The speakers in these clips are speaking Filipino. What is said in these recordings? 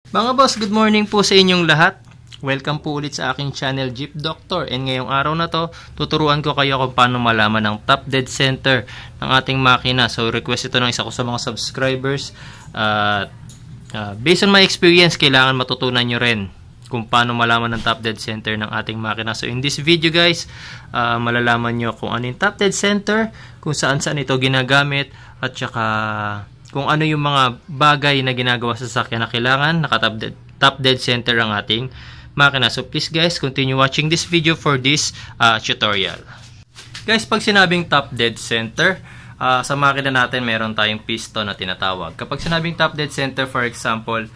Mga boss, good morning po sa inyong lahat. Welcome po ulit sa aking channel Jeep Doctor. And ngayong araw na to, tuturuan ko kayo kung paano malaman ang top dead center ng ating makina. So request ito ng isa ko sa mga subscribers. Based on my experience, kailangan matutunan nyo rin kung paano malaman ang top dead center ng ating makina. So in this video guys, malalaman nyo kung ano yung top dead center, kung saan ito ginagamit, at saka kung ano yung mga bagay na ginagawa sa sasakyan na kailangan top dead center ang ating makina. So please guys, continue watching this video for this tutorial. Guys, pag sinabing top dead center, sa makina natin meron tayong piston na tinatawag. Kapag sinabing top dead center, for example,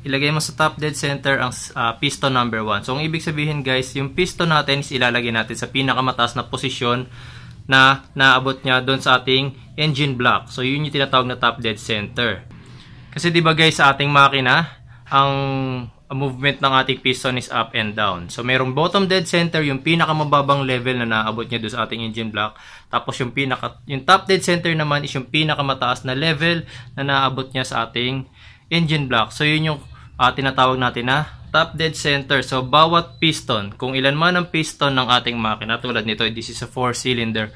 ilagay mo sa top dead center ang piston number 1. So ang ibig sabihin guys, yung piston natin is ilalagay natin sa pinakamataas na posisyon na naabot niya doon sa ating engine block. So yun yung tinatawag na top dead center. Kasi di ba guys, sa ating makina, ang movement ng ating piston is up and down. So merong bottom dead center, yung pinakamababang level na naabot niya doon sa ating engine block. Tapos yung top dead center naman is yung pinakamataas na level na naabot niya sa ating engine block. So yun yung tinatawag natin na top dead center. So bawat piston, kung ilan man ang piston ng ating makina, tulad nito, this is a 4-cylinder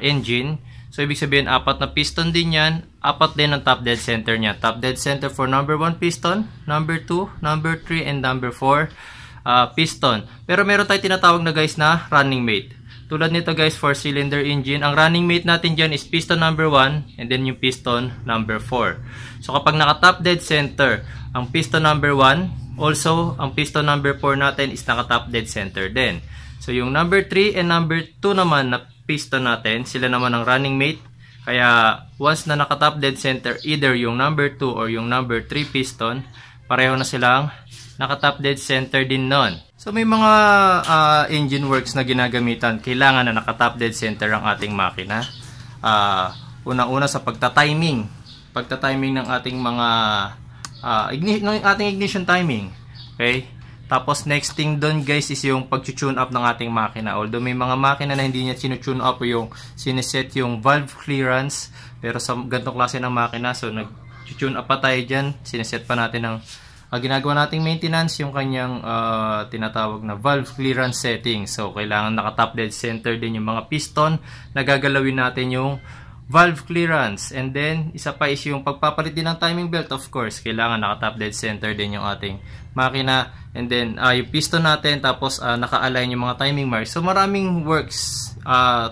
engine. So ibig sabihin, 4 na piston din yan, 4 din ang top dead center niya. Top dead center for number 1 piston, number 2, number 3, and number 4 piston. Pero meron tayo tinatawag na guys na running mate. Tulad nito guys, 4-cylinder engine, ang running mate natin dyan is piston number 1 and then yung piston number 4. So kapag naka top dead center ang piston number 1, also, ang piston number 4 natin is naka-top dead center din. So, yung number 3 and number 2 naman na piston natin, sila naman ang running mate. Kaya, once na naka-top dead center, either yung number 2 or yung number 3 piston, pareho na silang naka-top dead center din nun. So, may mga engine works na ginagamitan. Kailangan na naka-top dead center ang ating makina. Una-una sa pagta-timing. Pagta-timing ng ating mga ating ignition timing. Okay? Tapos next thing doon guys is yung pag-tune up ng ating makina. Although may mga makina na hindi niya sinu-tune up o yung sineset yung valve clearance, pero sa ganitong klase ng makina, so nag-tune up pa tayo dyan, sineset pa natin ng ginagawa nating maintenance yung kanyang tinatawag na valve clearance setting. So kailangan naka-top dead center din yung mga piston na gagalawin natin yung valve clearance. And then, isa pa is yung pagpapalit din ng timing belt, of course. Kailangan naka-top dead center din yung ating makina. And then, yung piston natin, tapos naka-align yung mga timing marks. So, maraming works,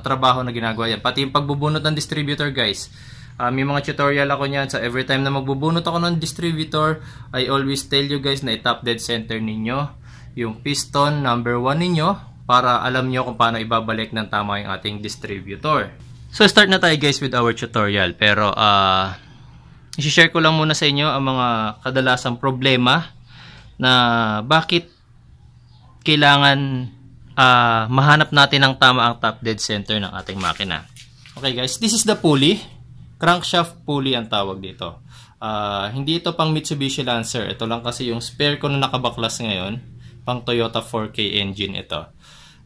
trabaho na ginagawa yan. Pati yung pagbubunot ng distributor, guys. May mga tutorial ako niyan. So, every time na magbubunot ako ng distributor, I always tell you guys na i-top dead center ninyo yung piston number 1 ninyo para alam nyo kung paano ibabalik ng tama yung ating distributor. So, start na tayo guys with our tutorial. Pero, i-share ko lang muna sa inyo ang mga kadalasang problema na bakit kailangan mahanap natin ng tama ang top dead center ng ating makina. Okay guys, this is the pulley. Crankshaft pulley ang tawag dito. Hindi ito pang Mitsubishi Lancer. Ito lang kasi yung spare ko na nakabaklas ngayon. Pang Toyota 4K engine ito.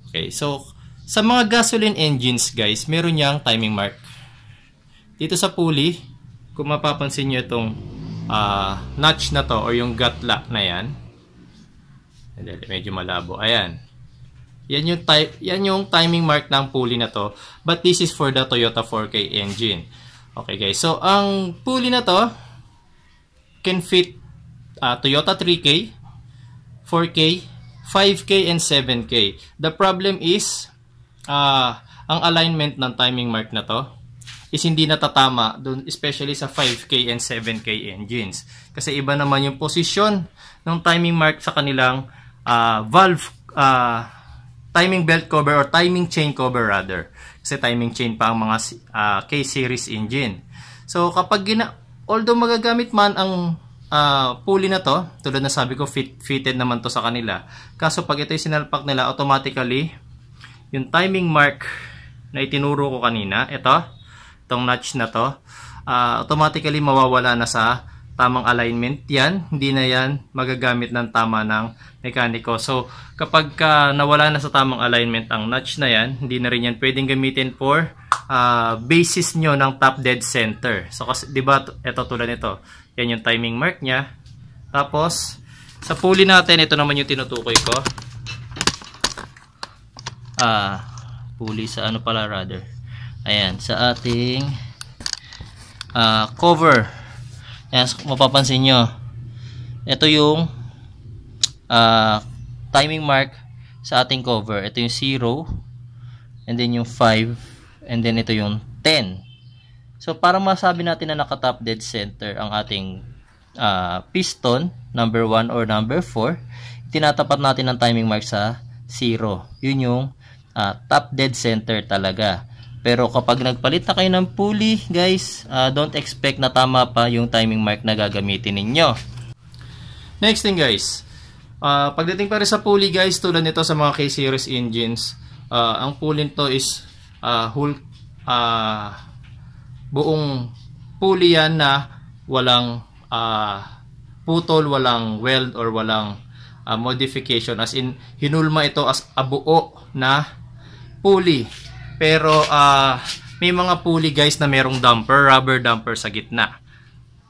Okay, so sa mga gasoline engines guys, meron niyang timing mark. Dito sa pulley, kung mapapansin nyo itong notch na to or yung gutla na yan. Medyo malabo. Ayan. Yan yung timing mark ng pulley na to. But this is for the Toyota 4K engine. Okay guys, so ang pulley na to can fit Toyota 3K, 4K, 5K, and 7K. The problem is ang alignment ng timing mark na to is hindi natatama dun, especially sa 5K and 7K engines. Kasi iba naman yung posisyon ng timing mark sa kanilang valve, timing belt cover or timing chain cover rather. Kasi timing chain pa ang mga K-series engine. So kapag although magagamit man ang pulley na to, tulad na sabi ko, fitted naman to sa kanila. Kaso pag ito yung sinalpak nila, automatically yung timing mark na itinuro ko kanina, itong notch na to, automatically mawawala na sa tamang alignment yan. Hindi na yan magagamit ng tama ng mekaniko. So, kapag nawala na sa tamang alignment ang notch na yan, hindi na rin yan pwedeng gamitin for basis nyo ng top dead center. So, kasi, di ba, ito tulad nito, yan yung timing mark nya. Tapos, sa pulley natin, ito naman yung tinutukoy ko. Pulley sa ano pala rather. Ayan, sa ating cover. Ayan, mapapansin nyo. Ito yung timing mark sa ating cover. Ito yung 0, and then yung 5, and then ito yung 10. So, para masabi natin na naka-top dead center ang ating piston, number 1 or number 4, tinatapat natin ang timing mark sa 0. Yun yung top dead center talaga. Pero kapag nagpalit na kayo ng pulley, guys, don't expect na tama pa yung timing mark na gagamitin ninyo. Next thing, guys. Pagdating pa rin sa pulley, guys, tulad nito sa mga K-series engines, ang pulley nito is buong pulley yan na walang putol, walang weld, or walang modification. As in, hinulma ito as a buo na pulley. Pero may mga pulley, guys, na merong damper, rubber damper sa gitna.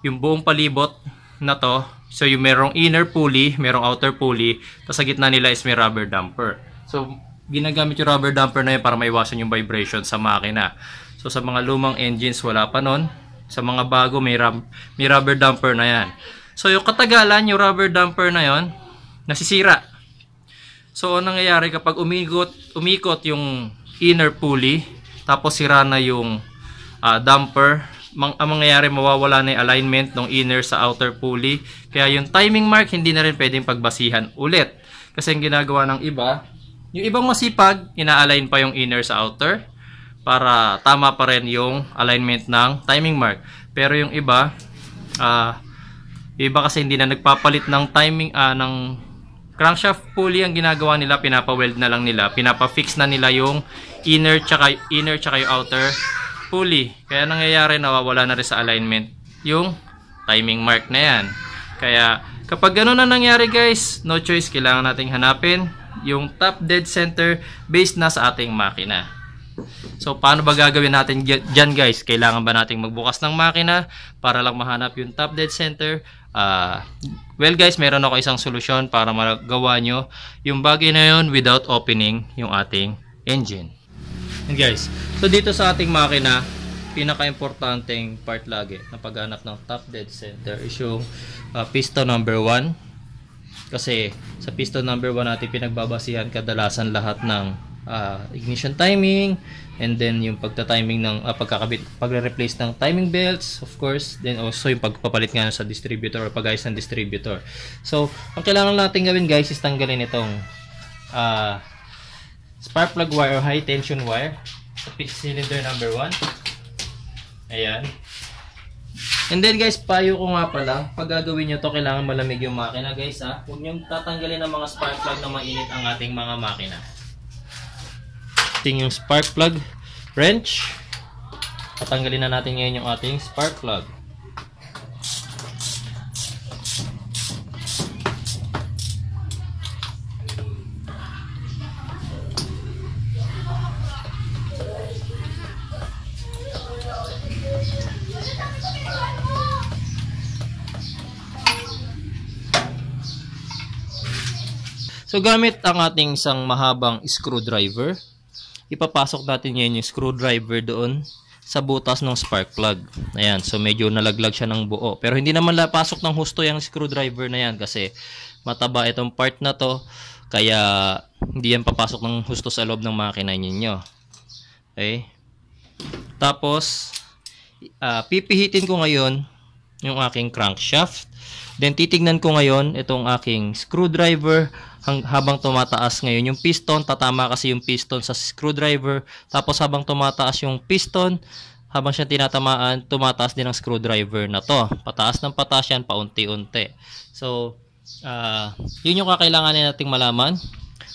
Yung buong palibot na to, so yung merong inner pulley, merong outer pulley, tapos sa gitna nila is may rubber damper. So ginagamit yung rubber damper na yun para maiwasan yung vibration sa makina. So sa mga lumang engines wala pa nun. Sa mga bago may rubber damper na yan. So yung katagalan, yung rubber damper na yon nasisira. So anong nangyayari kapag umikot yung inner pulley, tapos sira na yung damper, ang mangyayari, mawawala na yung alignment ng inner sa outer pulley. Kaya yung timing mark hindi na rin pwedeng pagbasihan ulit. Kasi yung ginagawa ng iba, yung ibang masipag, ina-align pa yung inner sa outer para tama pa rin yung alignment ng timing mark. Pero yung iba kasi hindi na nagpapalit ng timing ng crankshaft pulley. Ang ginagawa nila, pinapa-weld na lang nila, pinapa-fix na nila yung inner tsaka yung outer pulley. Kaya nangyayari, nawawala na rin sa alignment yung timing mark na yan. Kaya kapag gano'n na nangyari, guys, no choice, kailangan nating hanapin yung top dead center based na sa ating makina. So paano ba gagawin natin dyan, guys? Kailangan ba nating magbukas ng makina para lang mahanap yung top dead center? Well, guys, meron ako isang solusyon para magawa nyo yung bagay na yun without opening yung ating engine. And guys, so dito sa ating makina, pinaka-importanteng part lagi na paghanap ng top dead center is yung piston number 1. Kasi sa piston number 1 natin pinagbabasihan kadalasan lahat ng ignition timing, and then yung pagta-timing ng pagre-replace ng timing belts, of course, then also yung pagpapalit nga sa distributor or pag-ayos ng distributor. So, ang kailangan natin gawin, guys, is tanggalin itong spark plug wire o high tension wire sa cylinder number 1. Ayan. And then, guys, payo ko nga pala, pag gagawin nyo to, kailangan malamig yung makina, guys, ha. Huwag nyo tatanggalin ng mga spark plug na mainit ang ating mga makina. Yung spark plug wrench, tatanggalin na natin ngayon yung ating spark plug. So gamit ang ating isang mahabang screwdriver, ipapasok natin ngayon yung screwdriver doon sa butas ng spark plug. Ayan, so medyo nalaglag siya ng buo. Pero hindi naman lapasok ng husto yung screwdriver na yan kasi mataba itong part na to. Kaya hindi yan papasok ng husto sa loob ng makina ninyo. Okay? Tapos, pipihitin ko ngayon yung aking crankshaft. Then titignan ko ngayon itong aking screwdriver habang tumataas ngayon yung piston. Tatama kasi yung piston sa screwdriver. Tapos habang tumataas yung piston, habang siya tinatamaan, tumataas din ang screwdriver na to. Pataas ng pataas yan, paunti-unti. So, yun yung kakailanganin nating malaman.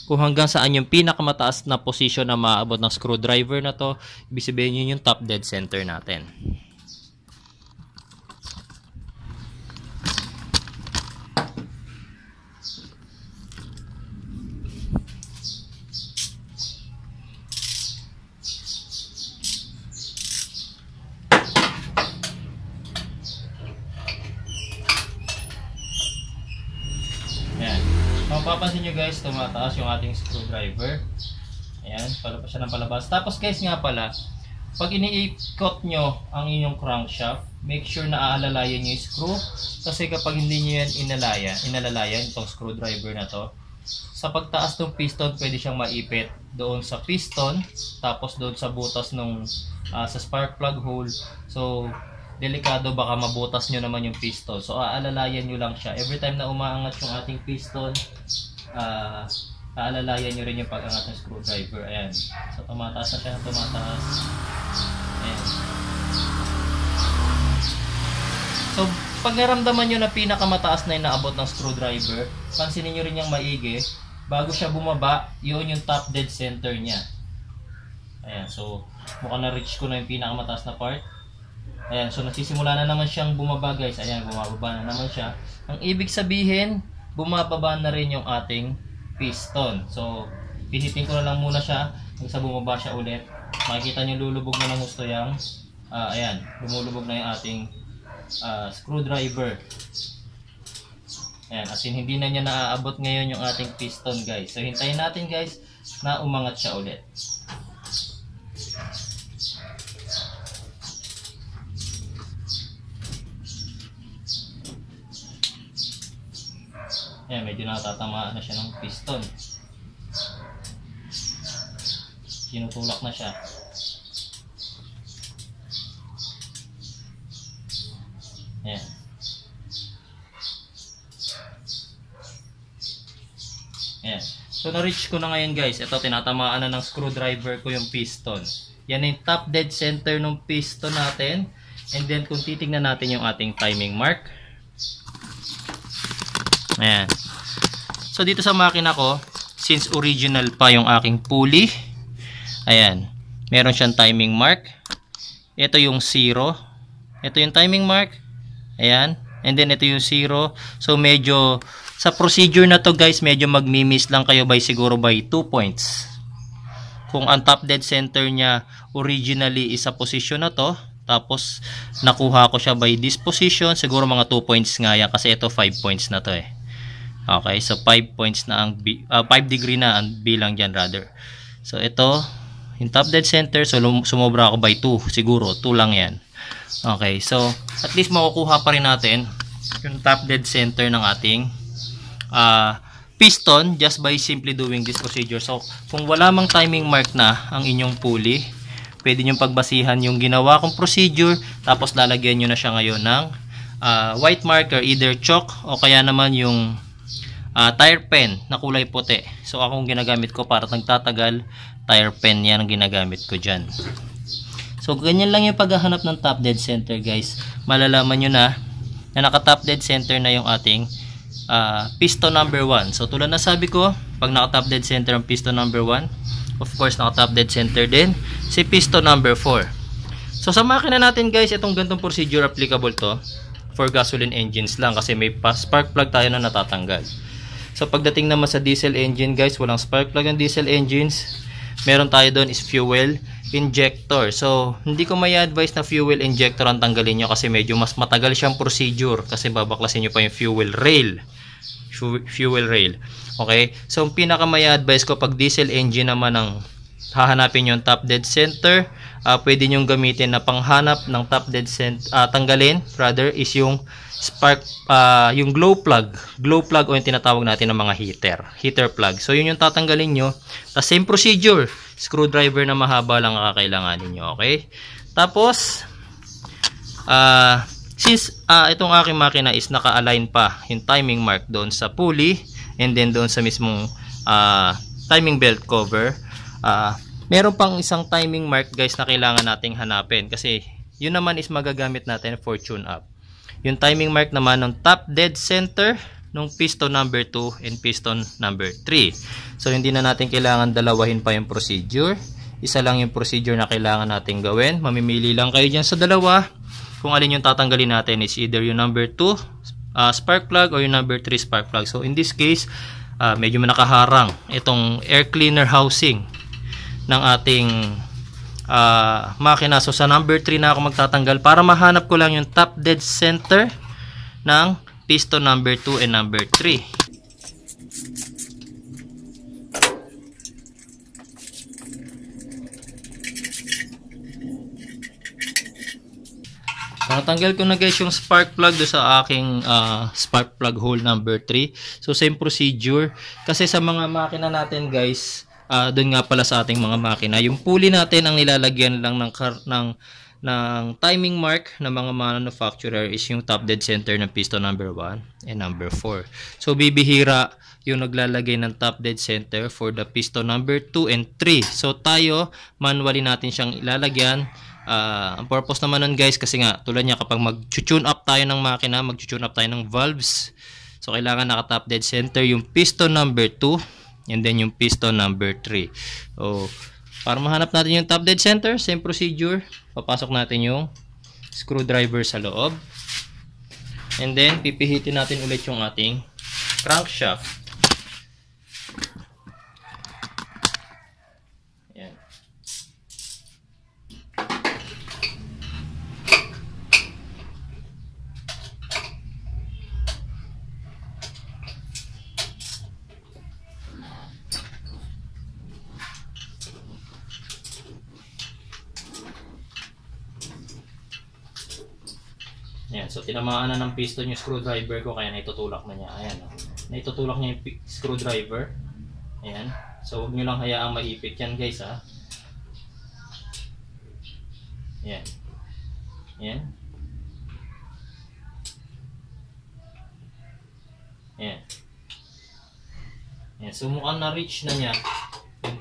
Kung hanggang saan yung pinakamataas na position na maaabot ng screwdriver na to, ibig sabihin yun yung top dead center natin. mapapansin nyo guys, tumataas yung ating screwdriver. Ayan, palabas siya ng palabas. Tapos guys nga pala, pag iniikot nyo ang inyong crankshaft, make sure na aalalayan nyo yung screw. Kasi kapag hindi nyo yan inalalayan itong screwdriver na to, sa pagtaas ng piston, pwede siyang maipit doon sa piston, tapos doon sa butas nung sa spark plug hole. So, delikado, baka mabutas nyo naman yung piston. So, aalalayan nyo lang siya. Every time na umaangat yung ating piston, aalalayan nyo rin yung pag-angat ng screwdriver. Ayan. So, tumataas na siya, tumataas. Ayan. So, pag naramdaman nyo na pinakamataas na yung naabot ng screwdriver, pansinin nyo rin yung maigi. Bago siya bumaba, yun yung top dead center niya. Ayan. So, mukhang na-reach ko na yung pinakamataas na part. Ayan. So, nagsisimula na naman siyang bumaba guys. Ayan, bumababa na naman siya. Ang ibig sabihin, bumababa na rin yung ating piston. So, pihitin ko na lang muna siya hanggang sa bumaba siya ulit. Makikita nyo lulubog na ng gusto yung ayan, lumulubog na yung ating screwdriver. Ayan, as in hindi na niya naaabot ngayon yung ating piston guys. So, hintayin natin guys na umangat siya ulit. Ayan, medyo natatamaan na siya ng piston. Tinutulak na siya. Ayan. Ayan. So, na-reach ko na ngayon guys. Ito, tinatamaan na ng screwdriver ko yung piston. Yan yung top dead center ng piston natin. And then, kung titignan natin yung ating timing mark. Ayan. So, dito sa makina ko, since original pa yung aking pulley, ayan, meron siyang timing mark. Ito yung 0. Ito yung timing mark. Ayan. And then, ito yung 0. So, medyo, sa procedure na to guys, medyo magmi-miss lang kayo by siguro by 2 points. Kung ang top dead center niya originally is sa position na to, tapos, nakuha ko siya by this position, siguro mga 2 points nga yan. Kasi ito 5 points na to eh. Okay, so 5 points na ang 5 degree na ang bilang dyan rather. So ito, yung top dead center, so sumobra ako by 2, siguro 2 lang yan. Okay, so at least makukuha pa rin natin yung top dead center ng ating piston just by simply doing this procedure. So kung wala mang timing mark na ang inyong pulley, pwede nyo pagbasihan yung ginawa kong procedure, tapos lalagyan nyo na siya ngayon ng white marker, either chalk o kaya naman yung tire pen na kulay puti. So akong ginagamit ko para nagtatagal, tire pen yan ang ginagamit ko dyan. So ganyan lang yung paghahanap ng top dead center guys. Malalaman nyo na naka top dead center na yung ating piston number 1. So tulad na sabi ko, pag naka top dead center ang piston number 1, of course naka top dead center din si piston number 4. So sa makina natin guys, itong gantong procedure applicable to for gasoline engines lang kasi may spark plug tayo na natatanggal. So pagdating naman sa diesel engine guys, walang spark plug ang diesel engines. Meron tayo doon is fuel injector. So hindi ko may advise na fuel injector ang tanggalin nyo kasi medyo mas matagal siyang procedure kasi babaklasin nyo pa yung fuel rail. Fuel rail. Okay? So ang pinaka may advise ko pag diesel engine naman ang hahanapin yung top dead center, pwede nyo gamitin na panghanap ng top dead center, tanggalin rather is yung spark, yung glow plug o yung tinatawag natin ng mga heater plug. So yun yung tatanggalin nyo. The same procedure, screwdriver na mahaba lang ang kakailanganin nyo. Okay? Tapos since itong aking makina is naka-align pa yung timing mark doon sa pulley and then doon sa mismong timing belt cover, meron pang isang timing mark guys na kailangan nating hanapin kasi yun naman is magagamit natin for tune up. Yung timing mark naman ng top dead center ng piston number 2 and piston number 3. So hindi na natin kailangan dalawahin pa yung procedure. Isa lang yung procedure na kailangan natin gawin. Mamimili lang kayo dyan sa dalawa kung alin yung tatanggalin natin. Is either yung number 2 spark plug or yung number 3 spark plug. So in this case, medyo nakaharang itong air cleaner housing ng ating makina. So sa number 3 na ako magtatanggal para mahanap ko lang yung top dead center ng piston number 2 and number 3. Natanggal ko na guys yung spark plug do sa aking spark plug hole number 3. So same procedure. Kasi sa mga makina natin guys, doon nga pala sa ating mga makina, yung pulley natin ang nilalagyan lang ng timing mark ng mga manufacturer is yung top dead center ng piston number 1 and number 4. So bibihira yung naglalagay ng top dead center for the piston number 2 and 3. So tayo, manually natin siyang ilalagyan. Ang purpose naman nun guys, kasi nga tulad niya kapag mag-tune up tayo ng makina, mag-tune up tayo ng valves, so kailangan naka-top dead center yung piston number 2 and then yung piston number 3. So para mahanap natin yung top dead center, same procedure, papasok natin yung screwdriver sa loob and then pipihitin natin ulit yung ating crankshaft. Ayan, so tinamaan na ng piston yung screwdriver ko kaya naitutulak na niya. Ayan, naitutulak niya yung screwdriver. Ayan, so huwag nyo lang hayaang maipit yan guys ha. Ayan. Ayan. Ayan. Ayan, so mukhang na-reach na niya yung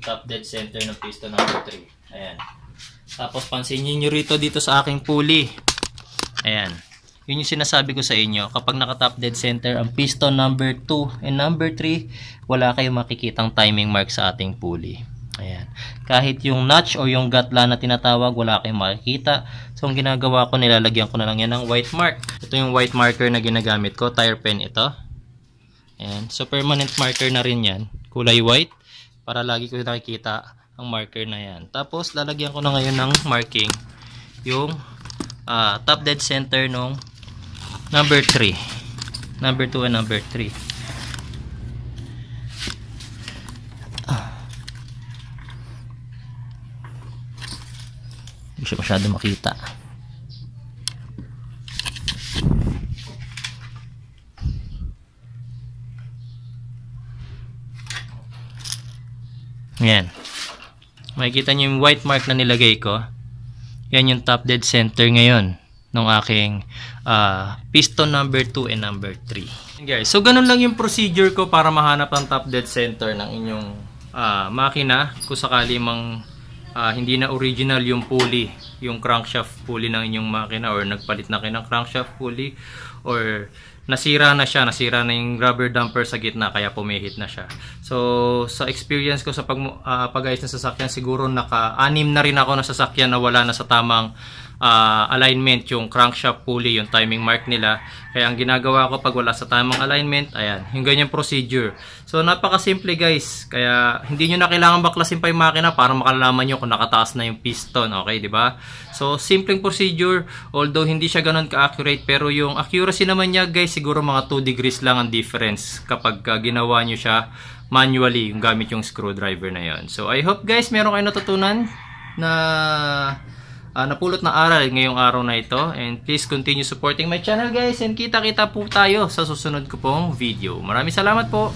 top dead center ng piston number 3. Ayan. Tapos pansinin nyo rito dito sa aking pulley. Ayan. Yun yung sinasabi ko sa inyo. Kapag naka-top dead center ang piston number 2 and number 3, wala kayong makikitang timing mark sa ating pulley. Ayan. Kahit yung notch o yung gatla na tinatawag, wala kayong makikita. So, ang ginagawa ko, nilalagyan ko na lang yan ng white mark. Ito yung white marker na ginagamit ko. Tire pen ito. Ayan. So, permanent marker na rin yan. Kulay white. Para lagi ko nakikita ang marker na yan. Tapos, lalagyan ko na ngayon ng marking yung top dead center nung number 3, number 2 and number 3. Hindi siya masyado makita. Ayan, makikita nyo yung white mark na nilagay ko. Yan yung top dead center ngayon ng aking piston number 2 and number 3. Guys, so ganun lang yung procedure ko para mahanap ang top dead center ng inyong makina. Kung sakali mang hindi na original yung pulley, yung crankshaft pulley ng inyong makina, or nagpalit na kayo ng crankshaft pulley, or nasira na yung rubber damper sa gitna kaya pumihit na siya. So sa experience ko sa pag-ayos ng sasakyan, siguro naka-anim na rin ako na sasakyan na wala na sa tamang alignment yung crankshaft pulley, yung timing mark nila. Kaya ang ginagawa ko pag wala sa tamang alignment, ayan, yung ganyang procedure. So napaka-simple guys. Kaya hindi nyo na kailangan baklasin pa yung makina para makalaman nyo kung nakataas na yung piston, okay, di ba? So simpleng procedure, although hindi siya ganun ka-accurate, pero yung accuracy naman niya guys, siguro mga 2 degrees lang ang difference kapag ginawa nyo siya manually, yung gamit yung screwdriver na yon. So I hope guys meron kayo natutunan na napulot na aral ngayong araw na ito, and please continue supporting my channel guys, and kita-kita po tayo sa susunod ko pong video. Maraming salamat po.